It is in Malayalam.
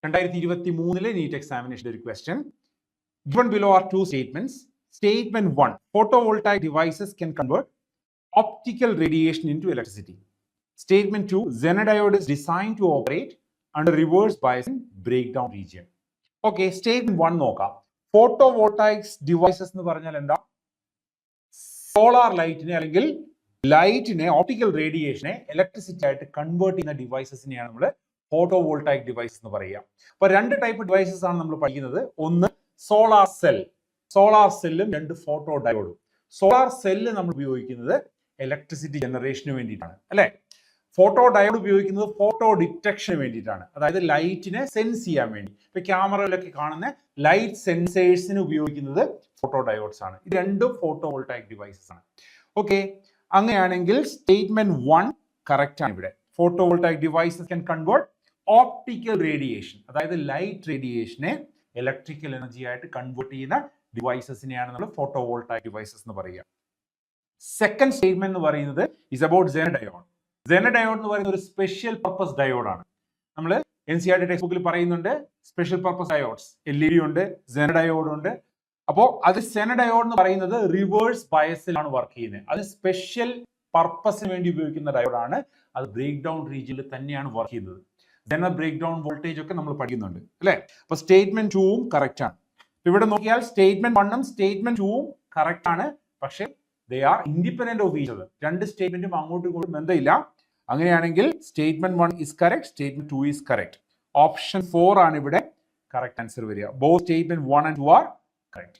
2023 നീറ്റ് എക്സാമിനേഷൻ്റെ ഒരു question. Given below are two statements. Statement 1, photovoltaic devices can convert optical radiation into electricity. Statement 2, Zener diode is designed to operate under reverse bias in breakdown region. Okay, statement 1 നോക്കാം. Photovoltaic devices എന്ന് പറഞ്ഞാൽ എന്താ? സോളാർ ലൈറ്റിനെ അല്ലെങ്കിൽ ലൈറ്റിനെ ഓപ്റ്റിക്കൽ റേഡിയേഷനെ ഇലക്ട്രിസിറ്റി ആയിട്ട് കൺവേർട്ട് ചെയ്യുന്ന ഡിവൈസസിനെയാണ് നമ്മൾ ഫോട്ടോവോൾട്ടായിക് ഡിവൈസ് എന്ന് പറയുക. അപ്പൊ രണ്ട് ടൈപ്പ് ഡിവൈസസ് ആണ് നമ്മൾ പഠിക്കുന്നത്. ഒന്ന് സോളാർ സെൽ, സോളാർ സെല്ലും രണ്ട് ഫോട്ടോ ഡയോഡും. സോളാർ സെല്ല് നമ്മൾ ഉപയോഗിക്കുന്നത് ഇലക്ട്രിസിറ്റി ജനറേഷന് വേണ്ടിയിട്ടാണ്, അല്ലെ? ഫോട്ടോ ഡയോഡ് ഉപയോഗിക്കുന്നത് ഫോട്ടോ ഡിറ്റക്ഷന് വേണ്ടിയിട്ടാണ്, അതായത് ലൈറ്റിനെ സെൻസ് ചെയ്യാൻ വേണ്ടി. ഇപ്പൊ ക്യാമറയിലൊക്കെ കാണുന്ന ലൈറ്റ് സെൻസേഴ്സിന് ഉപയോഗിക്കുന്നത് ഫോട്ടോ ഡയോഡ്സ് ആണ്. ഇത് രണ്ടും ഫോട്ടോവോൾട്ടായിക് ഡിവൈസസ് ആണ്. ഓക്കെ, അങ്ങനെയാണെങ്കിൽ സ്റ്റേറ്റ്മെന്റ് 1 കറക്റ്റ് ആണ്. ഇവിടെ photovoltaic devices can convert optical radiation, അതായത് ലൈറ്റ് റേഡിയേഷനെ ഇലക്ട്രിക്കൽ എനർജി ആയിട്ട് കൺവേർട്ട് ചെയ്യുന്ന ഡിവൈസസിനെയാണ് നമ്മൾ ഫോട്ടോവോൾട്ടായിക് ഡിവൈസസ് എന്ന് പറയുക. സെക്കൻഡ് സ്റ്റേറ്റ്മെന്റ് എന്ന് പറയുന്നത് is about Zener diode. Zener diode എന്ന് പറയുന്ന ഒരു സ്പെഷ്യൽ പർപ്പസ് ഡയോഡാണ്. നമ്മൾ NCERT ടെക്സ്റ്റ് ബുക്കിൽ പറയുന്നുണ്ട് സ്പെഷ്യൽ പർപ്പസ് ഡയോഡ്സ്. LED ഉണ്ട്, സെനർ ഡയോഡ് ഉണ്ട്. അപ്പോൾ അത് സെനർ ഡയോഡ് എന്ന് പറയുന്നത് റിവേഴ്സ് ബയസിലാണ് വർക്ക് ചെയ്യുന്നത്. അത് സ്പെഷ്യൽ പർപ്പസിന് വേണ്ടി ഉപയോഗിക്കുന്ന ഡയോഡാണ്. അത് ബ്രേക്ക് ഡൗൺ റീജിയനിൽ തന്നെയാണ് വർക്ക് ചെയ്യുന്നത്. സെനർ ബ്രേക്ക് ഡൗൺ വോൾട്ടേജ് ഒക്കെ നമ്മൾ പഠിക്കുന്നുണ്ട്, അല്ലെ? അപ്പൊ സ്റ്റേറ്റ്മെന്റ് 2ഉം കറക്റ്റ് ആണ്. ഇവിടെ നോക്കിയാൽ സ്റ്റേറ്റ്മെന്റ് 1ഉം സ്റ്റേറ്റ്മെന്റ് 2ഉം കറക്റ്റ് ആണ്. പക്ഷെ they are independent of each other. രണ്ട് സ്റ്റേറ്റ്മെന്റും അങ്ങോട്ടും ഇങ്ങോട്ടും ബന്ധമില്ല. അങ്ങനെയാണെങ്കിൽ statement 1 is correct, statement 2 is correct. Option 4 ആണ് ഇവിടെ കറക്റ്റ് ആൻസർ വരിക. Both statement 1 and 2 are correct.